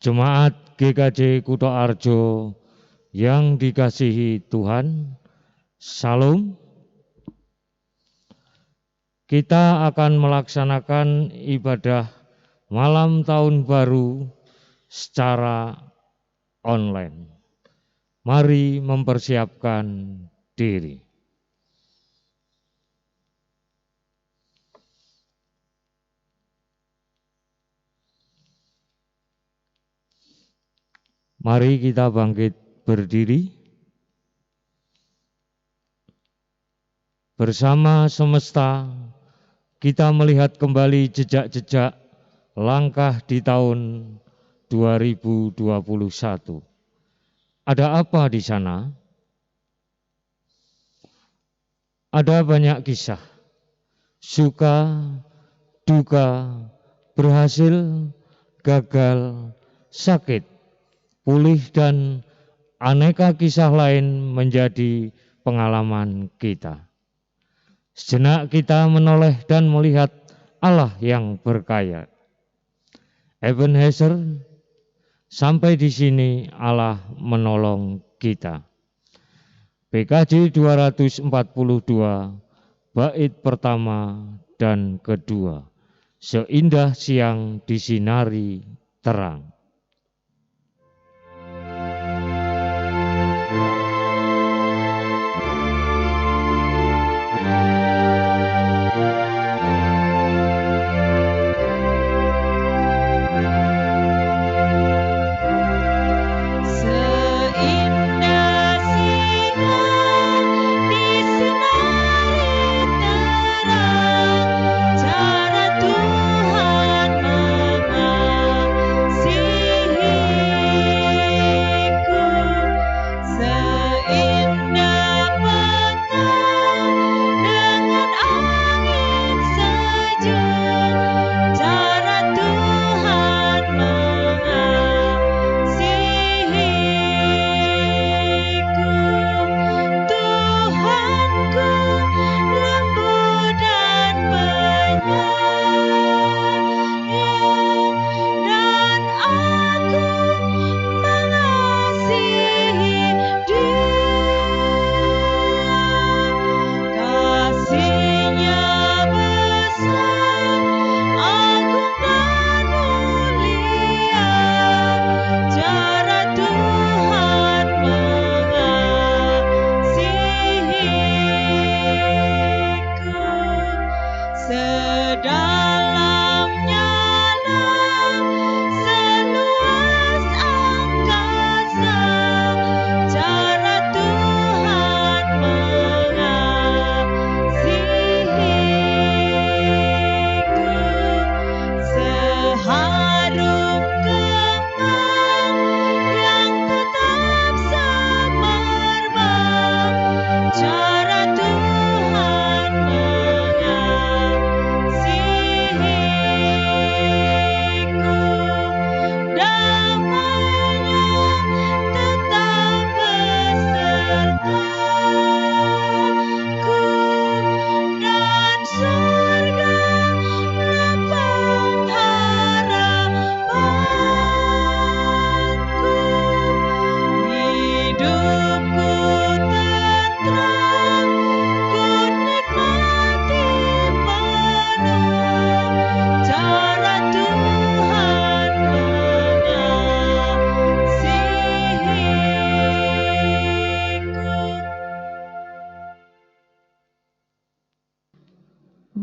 Jemaat GKJ Kuto Arjo yang dikasihi Tuhan, Salam. Kita akan melaksanakan ibadah malam tahun baru secara online. Mari mempersiapkan diri. Mari kita bangkit berdiri. Bersama semesta, kita melihat kembali jejak-jejak langkah di tahun 2021. Ada apa di sana? Ada banyak kisah, suka, duka, berhasil, gagal, sakit, pulih, dan aneka kisah lain menjadi pengalaman kita. Sejenak kita menoleh dan melihat Allah yang berkaya. Ebenezer, sampai di sini Allah menolong kita. PKJ 242, bait pertama dan kedua. Seindah siang disinari terang.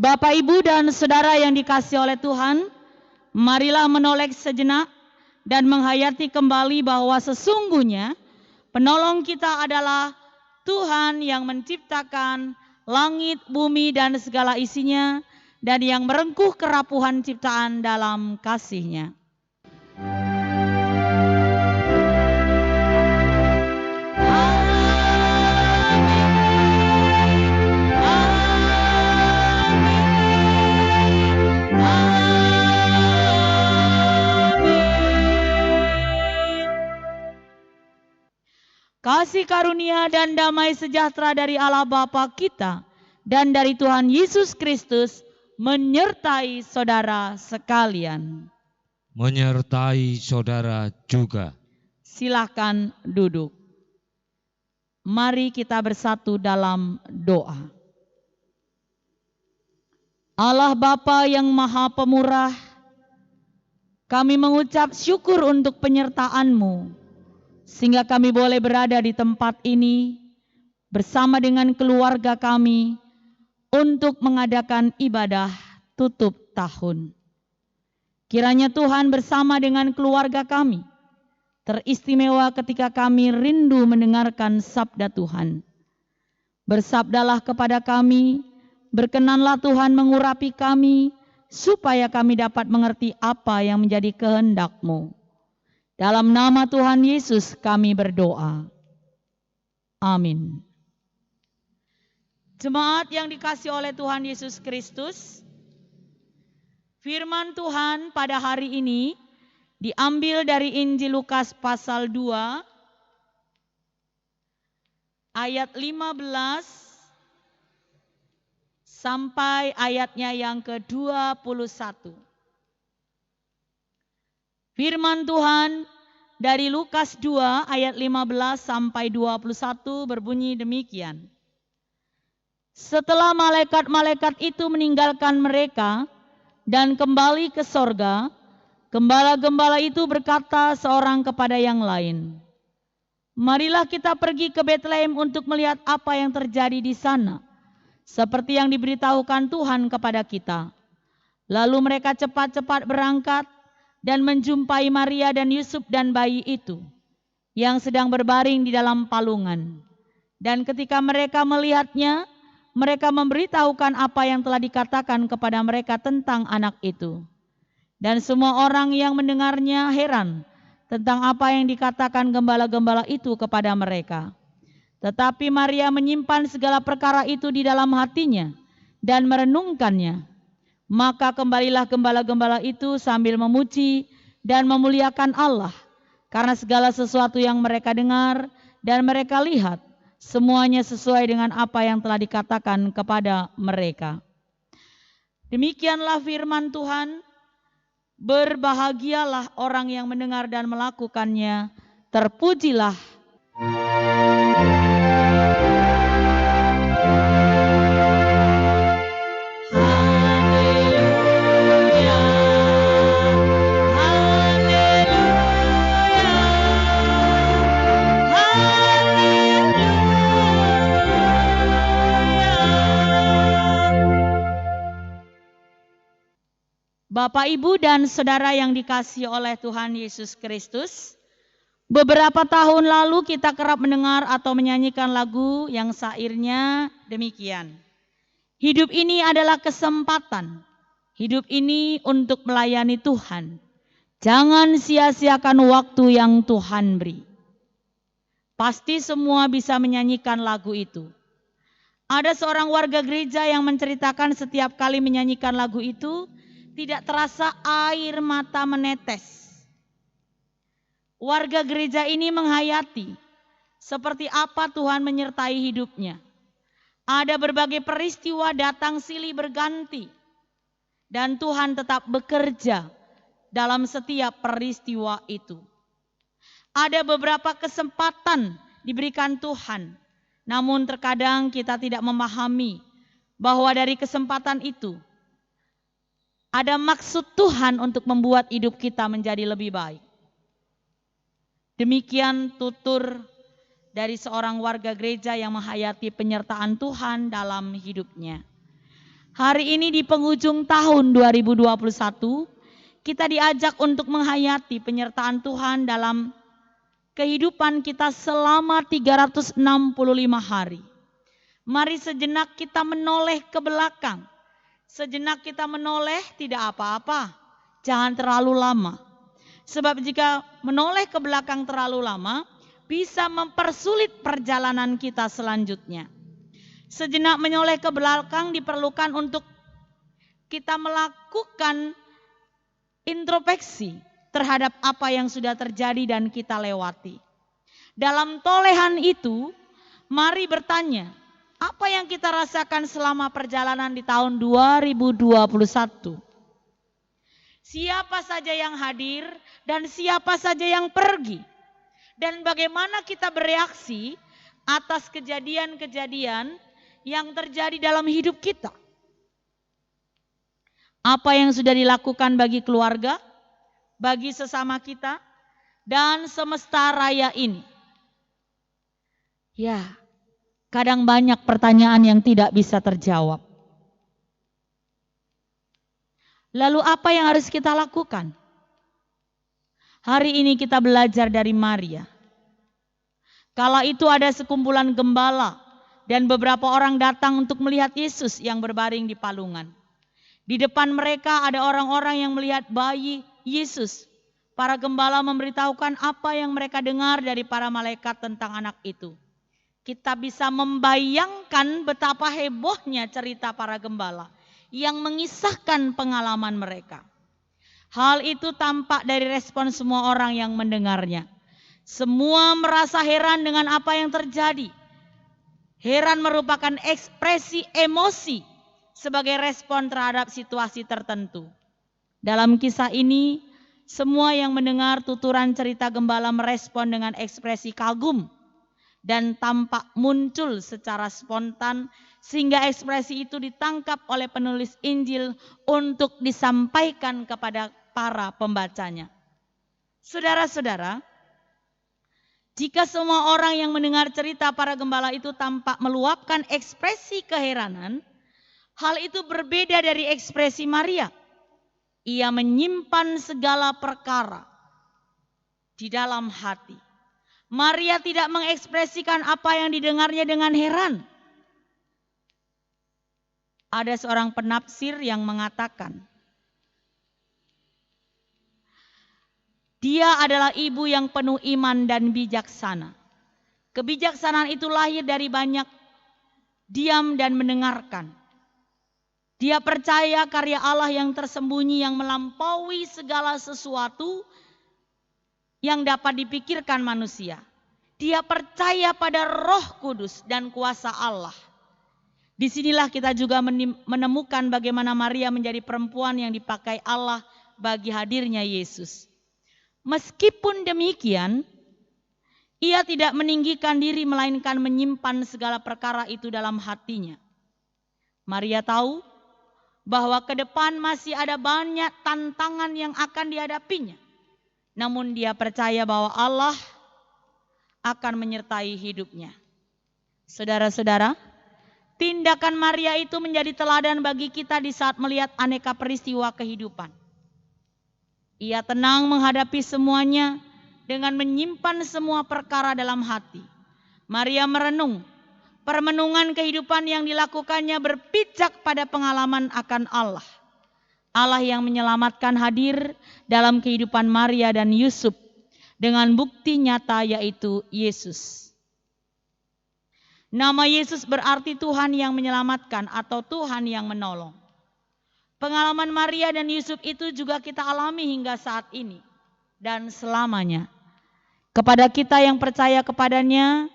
Bapak, Ibu, dan Saudara yang dikasihi oleh Tuhan, marilah menoleh sejenak dan menghayati kembali bahwa sesungguhnya penolong kita adalah Tuhan yang menciptakan langit, bumi, dan segala isinya, dan yang merengkuh kerapuhan ciptaan dalam kasih-Nya. Kasih karunia dan damai sejahtera dari Allah Bapa kita dan dari Tuhan Yesus Kristus menyertai saudara sekalian. menyertai saudara juga. Silakan duduk. Mari kita bersatu dalam doa. Allah Bapa yang Maha Pemurah, kami mengucap syukur untuk penyertaan-Mu, sehingga kami boleh berada di tempat ini bersama dengan keluarga kami untuk mengadakan ibadah tutup tahun. Kiranya Tuhan bersama dengan keluarga kami, teristimewa ketika kami rindu mendengarkan sabda Tuhan. Bersabdalah kepada kami, berkenanlah Tuhan mengurapi kami, supaya kami dapat mengerti apa yang menjadi kehendak-Mu. Dalam nama Tuhan Yesus kami berdoa. Amin. Jemaat yang dikasihi oleh Tuhan Yesus Kristus, firman Tuhan pada hari ini diambil dari Injil Lukas pasal 2 ayat 15 sampai ayatnya yang ke-21. Firman Tuhan dari Lukas 2 ayat 15 sampai 21 berbunyi demikian. Setelah malaikat-malaikat itu meninggalkan mereka dan kembali ke sorga, gembala-gembala itu berkata seorang kepada yang lain, "Marilah kita pergi ke Betlehem untuk melihat apa yang terjadi di sana, seperti yang diberitahukan Tuhan kepada kita." Lalu mereka cepat-cepat berangkat dan menjumpai Maria dan Yusuf dan bayi itu yang sedang berbaring di dalam palungan. Dan ketika mereka melihatnya, mereka memberitahukan apa yang telah dikatakan kepada mereka tentang anak itu. Dan semua orang yang mendengarnya heran tentang apa yang dikatakan gembala-gembala itu kepada mereka. Tetapi Maria menyimpan segala perkara itu di dalam hatinya dan merenungkannya. Maka kembalilah gembala-gembala itu sambil memuji dan memuliakan Allah, karena segala sesuatu yang mereka dengar dan mereka lihat, semuanya sesuai dengan apa yang telah dikatakan kepada mereka. Demikianlah firman Tuhan. Berbahagialah orang yang mendengar dan melakukannya. Terpujilah Bapak, Ibu, dan Saudara yang dikasihi oleh Tuhan Yesus Kristus, beberapa tahun lalu kita kerap mendengar atau menyanyikan lagu yang syairnya demikian. Hidup ini adalah kesempatan, hidup ini untuk melayani Tuhan. Jangan sia-siakan waktu yang Tuhan beri. Pasti semua bisa menyanyikan lagu itu. Ada seorang warga gereja yang menceritakan setiap kali menyanyikan lagu itu, tidak terasa air mata menetes. Warga gereja ini menghayati seperti apa Tuhan menyertai hidupnya. Ada berbagai peristiwa datang silih berganti, dan Tuhan tetap bekerja dalam setiap peristiwa itu. Ada beberapa kesempatan diberikan Tuhan, namun terkadang kita tidak memahami bahwa dari kesempatan itu ada maksud Tuhan untuk membuat hidup kita menjadi lebih baik. Demikian tutur dari seorang warga gereja yang menghayati penyertaan Tuhan dalam hidupnya. Hari ini di penghujung tahun 2021, kita diajak untuk menghayati penyertaan Tuhan dalam kehidupan kita selama 365 hari. Mari sejenak kita menoleh ke belakang. Sejenak kita menoleh tidak apa-apa, jangan terlalu lama. Sebab jika menoleh ke belakang terlalu lama, bisa mempersulit perjalanan kita selanjutnya. Sejenak menoleh ke belakang diperlukan untuk kita melakukan introspeksi terhadap apa yang sudah terjadi dan kita lewati. Dalam tolehan itu, mari bertanya, apa yang kita rasakan selama perjalanan di tahun 2021? Siapa saja yang hadir dan siapa saja yang pergi. Dan bagaimana kita bereaksi atas kejadian-kejadian yang terjadi dalam hidup kita. Apa yang sudah dilakukan bagi keluarga, bagi sesama kita, dan semesta raya ini. Ya, kadang banyak pertanyaan yang tidak bisa terjawab. Lalu apa yang harus kita lakukan? Hari ini kita belajar dari Maria. Kala itu ada sekumpulan gembala dan beberapa orang datang untuk melihat Yesus yang berbaring di palungan. Di depan mereka ada orang-orang yang melihat bayi Yesus. Para gembala memberitahukan apa yang mereka dengar dari para malaikat tentang anak itu. Kita bisa membayangkan betapa hebohnya cerita para gembala yang mengisahkan pengalaman mereka. Hal itu tampak dari respon semua orang yang mendengarnya. Semua merasa heran dengan apa yang terjadi. Heran merupakan ekspresi emosi sebagai respon terhadap situasi tertentu. Dalam kisah ini, semua yang mendengar tuturan cerita gembala merespon dengan ekspresi kagum dan tampak muncul secara spontan sehingga ekspresi itu ditangkap oleh penulis Injil untuk disampaikan kepada para pembacanya. Saudara-saudara, jika semua orang yang mendengar cerita para gembala itu tampak meluapkan ekspresi keheranan, hal itu berbeda dari ekspresi Maria. Ia menyimpan segala perkara di dalam hati. Maria tidak mengekspresikan apa yang didengarnya dengan heran. Ada seorang penafsir yang mengatakan, dia adalah ibu yang penuh iman dan bijaksana. Kebijaksanaan itu lahir dari banyak diam dan mendengarkan. Dia percaya karya Allah yang tersembunyi yang melampaui segala sesuatu yang dapat dipikirkan manusia. Dia percaya pada Roh Kudus dan kuasa Allah. Disinilah kita juga menemukan bagaimana Maria menjadi perempuan yang dipakai Allah bagi hadirnya Yesus. Meskipun demikian, ia tidak meninggikan diri melainkan menyimpan segala perkara itu dalam hatinya. Maria tahu bahwa ke depan masih ada banyak tantangan yang akan dihadapinya. Namun dia percaya bahwa Allah akan menyertai hidupnya. Saudara-saudara, tindakan Maria itu menjadi teladan bagi kita di saat melihat aneka peristiwa kehidupan. Ia tenang menghadapi semuanya dengan menyimpan semua perkara dalam hati. Maria merenung. Permenungan kehidupan yang dilakukannya berpijak pada pengalaman akan Allah. Allah yang menyelamatkan hadir dalam kehidupan Maria dan Yusuf dengan bukti nyata yaitu Yesus. Nama Yesus berarti Tuhan yang menyelamatkan atau Tuhan yang menolong. Pengalaman Maria dan Yusuf itu juga kita alami hingga saat ini dan selamanya. Kepada kita yang percaya kepadanya,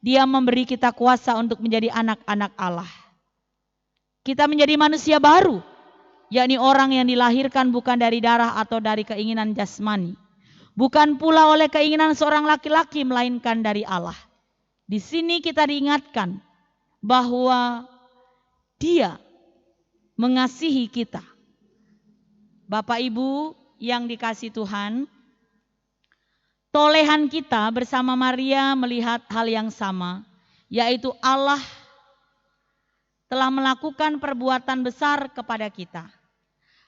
Dia memberi kita kuasa untuk menjadi anak-anak Allah. Kita menjadi manusia baru, yakni orang yang dilahirkan bukan dari darah atau dari keinginan jasmani. Bukan pula oleh keinginan seorang laki-laki, melainkan dari Allah. Di sini kita diingatkan bahwa Dia mengasihi kita. Bapak Ibu yang dikasihi Tuhan, tolehan kita bersama Maria melihat hal yang sama, yaitu Allah telah melakukan perbuatan besar kepada kita.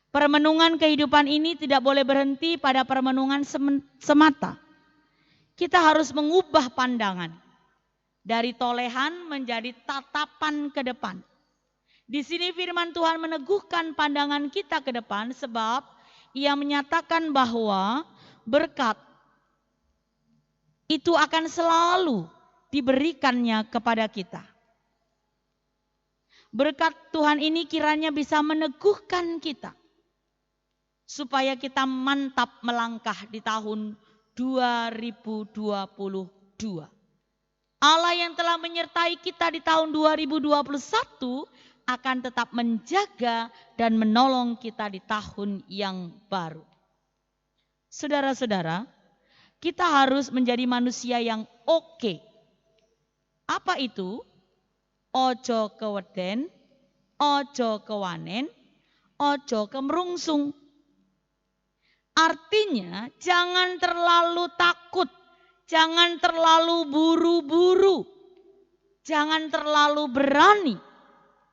Permenungan kehidupan ini tidak boleh berhenti pada permenungan semata. Kita harus mengubah pandangan dari tolehan menjadi tatapan ke depan. Di sini firman Tuhan meneguhkan pandangan kita ke depan sebab Ia menyatakan bahwa berkat itu akan selalu diberikannya kepada kita. Berkat Tuhan ini kiranya bisa meneguhkan kita supaya kita mantap melangkah di tahun 2022. Allah yang telah menyertai kita di tahun 2021 akan tetap menjaga dan menolong kita di tahun yang baru. Saudara-saudara, kita harus menjadi manusia yang oke. Apa itu? Ojo keweden, ojo kewanen, ojo kemerungsung. Artinya jangan terlalu takut, jangan terlalu buru-buru, jangan terlalu berani.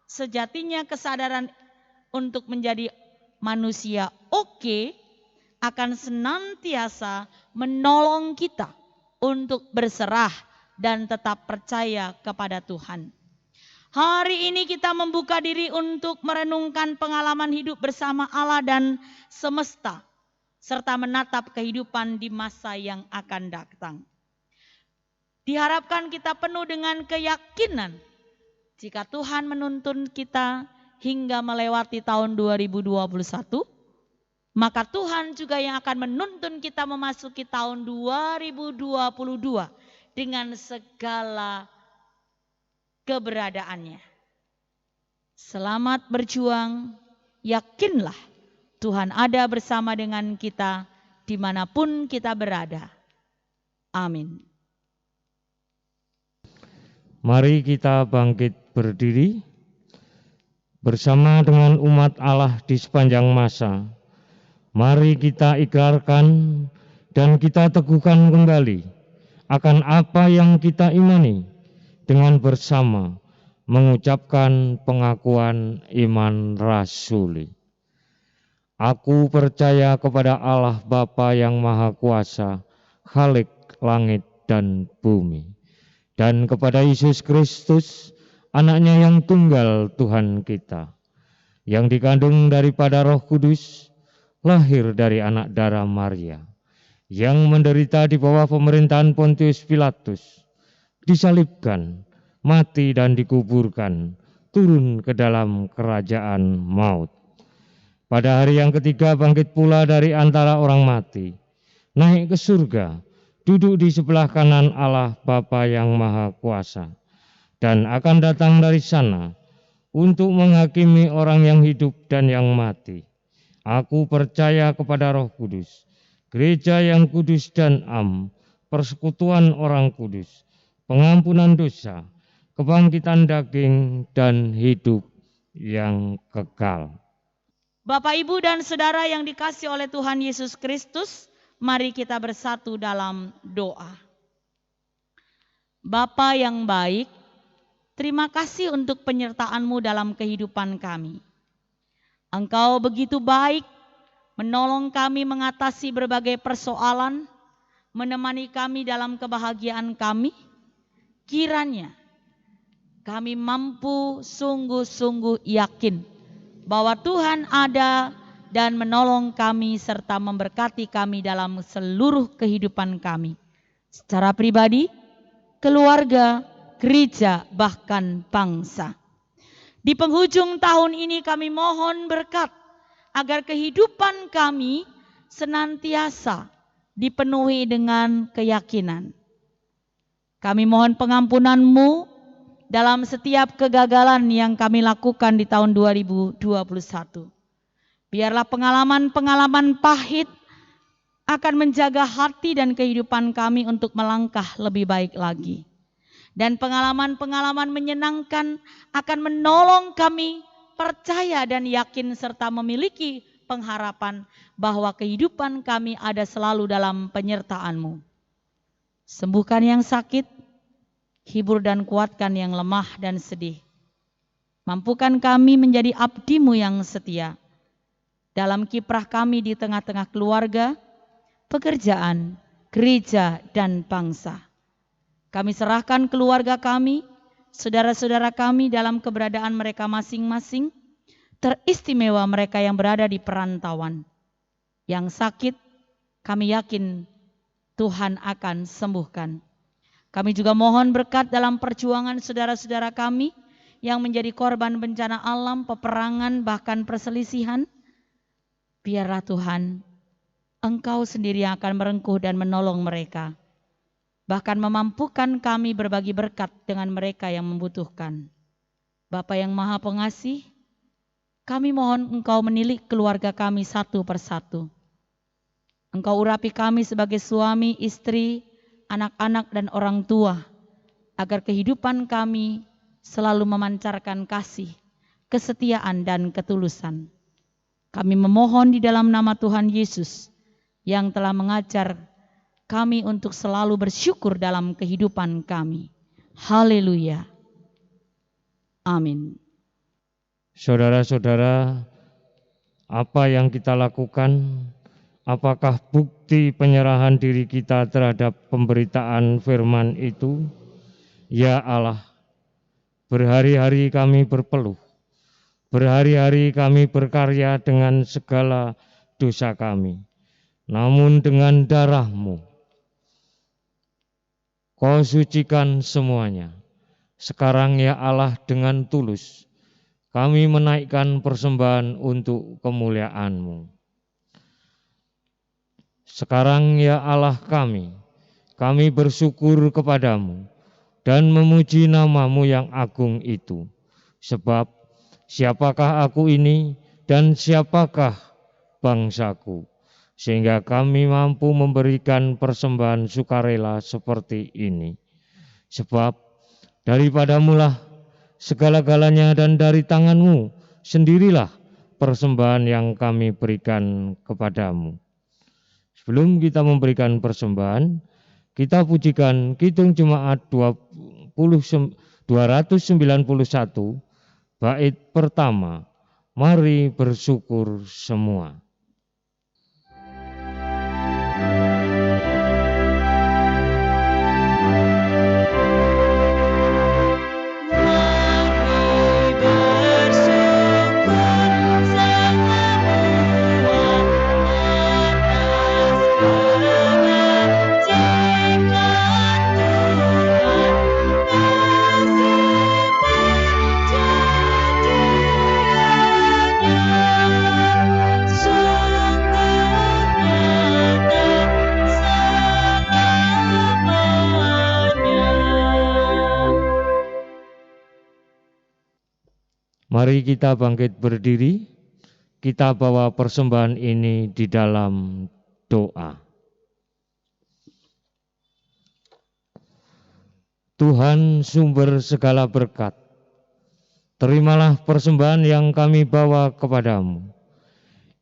Sejatinya kesadaran untuk menjadi manusia oke akan senantiasa menolong kita untuk berserah dan tetap percaya kepada Tuhan. Hari ini kita membuka diri untuk merenungkan pengalaman hidup bersama Allah dan semesta, serta menatap kehidupan di masa yang akan datang. Diharapkan kita penuh dengan keyakinan jika Tuhan menuntun kita hingga melewati tahun 2021, maka Tuhan juga yang akan menuntun kita memasuki tahun 2022 dengan segala keberadaannya. Selamat berjuang, yakinlah Tuhan ada bersama dengan kita dimanapun kita berada. Amin. Mari kita bangkit berdiri bersama dengan umat Allah di sepanjang masa. Mari kita ikrarkan dan kita teguhkan kembali akan apa yang kita imani dengan bersama mengucapkan pengakuan iman rasuli. Aku percaya kepada Allah Bapa yang Maha Kuasa, Khalik langit dan bumi, dan kepada Yesus Kristus, anaknya yang tunggal Tuhan kita, yang dikandung daripada Roh Kudus, lahir dari anak darah Maria, yang menderita di bawah pemerintahan Pontius Pilatus, disalibkan, mati dan dikuburkan, turun ke dalam kerajaan maut. Pada hari yang ketiga bangkit pula dari antara orang mati, naik ke surga, duduk di sebelah kanan Allah Bapa yang Maha Kuasa, dan akan datang dari sana untuk menghakimi orang yang hidup dan yang mati. Aku percaya kepada Roh Kudus, gereja yang kudus dan am, persekutuan orang kudus, pengampunan dosa, kebangkitan daging, dan hidup yang kekal. Bapak, Ibu, dan Saudara yang dikasihi oleh Tuhan Yesus Kristus, mari kita bersatu dalam doa. Bapa yang baik, terima kasih untuk penyertaan-Mu dalam kehidupan kami. Engkau begitu baik, menolong kami mengatasi berbagai persoalan, menemani kami dalam kebahagiaan kami. Kiranya kami mampu sungguh-sungguh yakin bahwa Tuhan ada dan menolong kami serta memberkati kami dalam seluruh kehidupan kami. Secara pribadi, keluarga, gereja, bahkan bangsa. Di penghujung tahun ini kami mohon berkat agar kehidupan kami senantiasa dipenuhi dengan keyakinan. Kami mohon pengampunan-Mu dalam setiap kegagalan yang kami lakukan di tahun 2021. Biarlah pengalaman-pengalaman pahit akan menjaga hati dan kehidupan kami untuk melangkah lebih baik lagi. Dan pengalaman-pengalaman menyenangkan akan menolong kami percaya dan yakin serta memiliki pengharapan bahwa kehidupan kami ada selalu dalam penyertaan-Mu. Sembuhkan yang sakit, hibur dan kuatkan yang lemah dan sedih. Mampukan kami menjadi abdi-Mu yang setia dalam kiprah kami di tengah-tengah keluarga, pekerjaan, gereja, dan bangsa. Kami serahkan keluarga kami, saudara-saudara kami dalam keberadaan mereka masing-masing, teristimewa mereka yang berada di perantauan. Yang sakit, kami yakin Tuhan akan sembuhkan. Kami juga mohon berkat dalam perjuangan saudara-saudara kami yang menjadi korban bencana alam, peperangan, bahkan perselisihan. Biarlah Tuhan, Engkau sendiri yang akan merengkuh dan menolong mereka. Bahkan memampukan kami berbagi berkat dengan mereka yang membutuhkan. Bapa yang Maha Pengasih, kami mohon Engkau menilik keluarga kami satu persatu. Engkau urapi kami sebagai suami, istri, anak-anak dan orang tua, agar kehidupan kami selalu memancarkan kasih, kesetiaan dan ketulusan. Kami memohon di dalam nama Tuhan Yesus yang telah mengajar kami untuk selalu bersyukur dalam kehidupan kami. Haleluya. Amin. Saudara-saudara, apa yang kita lakukan? Apakah bukti penyerahan diri kita terhadap pemberitaan firman itu? Ya Allah, berhari-hari kami berpeluh, berhari-hari kami berkarya dengan segala dosa kami. Namun dengan darah-Mu, Kau sucikan semuanya. Sekarang ya Allah, dengan tulus kami menaikkan persembahan untuk kemuliaan-Mu. Sekarang ya Allah kami bersyukur kepadamu dan memuji nama-Mu yang agung itu. Sebab siapakah aku ini dan siapakah bangsaku, sehingga kami mampu memberikan persembahan sukarela seperti ini. Sebab daripadamu-lah segala-galanya dan dari tangan-Mu sendirilah persembahan yang kami berikan kepadamu. Sebelum kita memberikan persembahan, kita pujikan Kidung Jemaat 291 bait pertama, mari bersyukur semua. Mari kita bangkit berdiri, kita bawa persembahan ini di dalam doa. Tuhan sumber segala berkat, terimalah persembahan yang kami bawa kepadamu.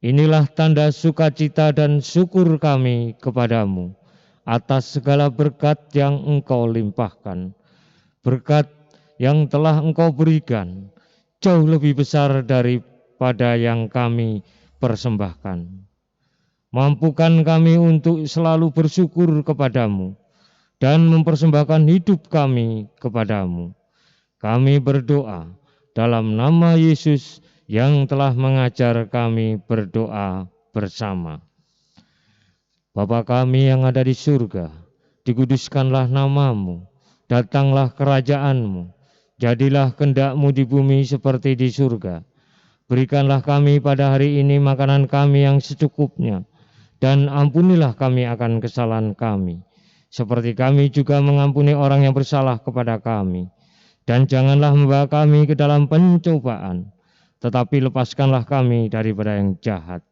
Inilah tanda sukacita dan syukur kami kepadamu atas segala berkat yang Engkau limpahkan. Berkat yang telah Engkau berikan jauh lebih besar daripada yang kami persembahkan. Mampukan kami untuk selalu bersyukur kepadamu dan mempersembahkan hidup kami kepadamu. Kami berdoa dalam nama Yesus yang telah mengajar kami berdoa bersama. Bapa kami yang ada di surga, dikuduskanlah nama-Mu, datanglah kerajaan-Mu. Jadilah kehendak-Mu di bumi seperti di surga. Berikanlah kami pada hari ini makanan kami yang secukupnya, dan ampunilah kami akan kesalahan kami, seperti kami juga mengampuni orang yang bersalah kepada kami. Dan janganlah membawa kami ke dalam pencobaan, tetapi lepaskanlah kami daripada yang jahat.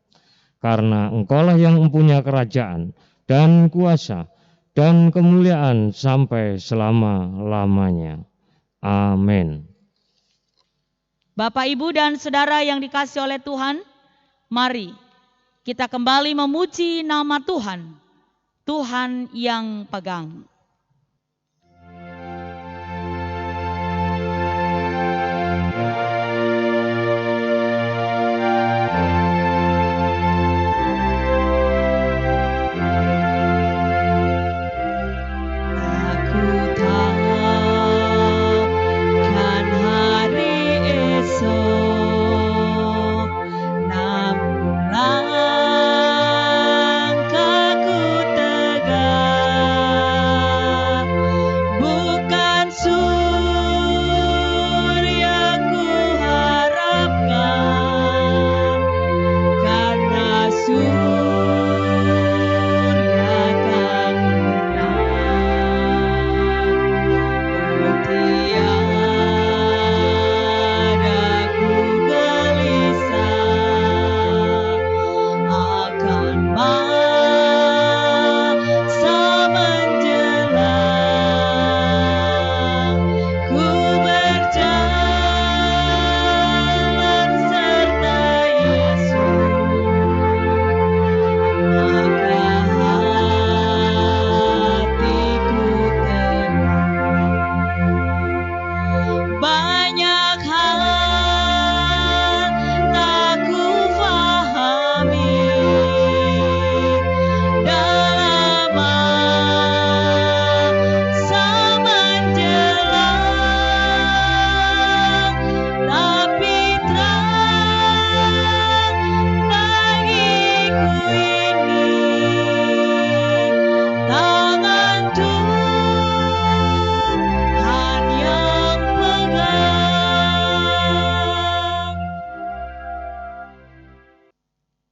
Karena Engkaulah yang mempunyai kerajaan dan kuasa dan kemuliaan sampai selama-lamanya. Amin. Bapak, Ibu, dan Saudara yang dikasihi oleh Tuhan, mari kita kembali memuji nama Tuhan, Tuhan yang pegang. Langkahku tegak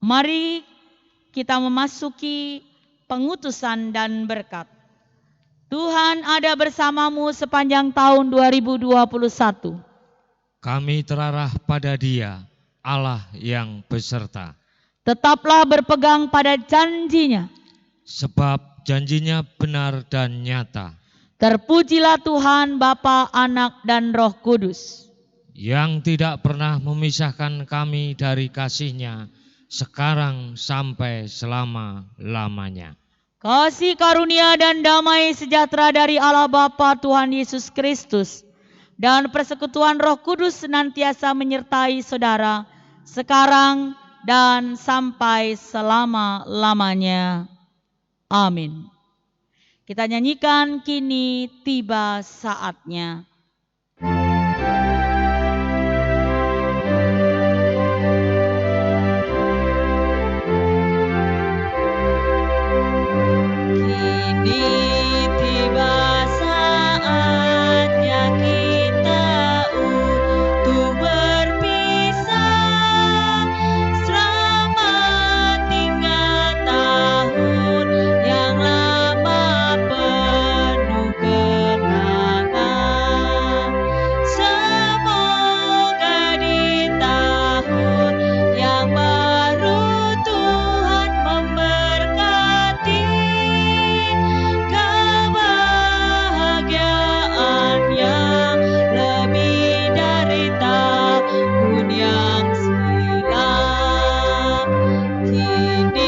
Mari kita memasuki pengutusan dan berkat. Tuhan ada bersamamu sepanjang tahun 2021. Kami terarah pada Dia, Allah yang beserta. Tetaplah berpegang pada janjinya. Sebab janjinya benar dan nyata. Terpujilah Tuhan Bapa, Anak, dan Roh Kudus. Yang tidak pernah memisahkan kami dari kasih-Nya, sekarang sampai selama-lamanya. Kasih karunia dan damai sejahtera dari Allah Bapa Tuhan Yesus Kristus dan persekutuan Roh Kudus senantiasa menyertai saudara sekarang dan sampai selama-lamanya. Amin. Kita nyanyikan Kini Tiba Saatnya. Kini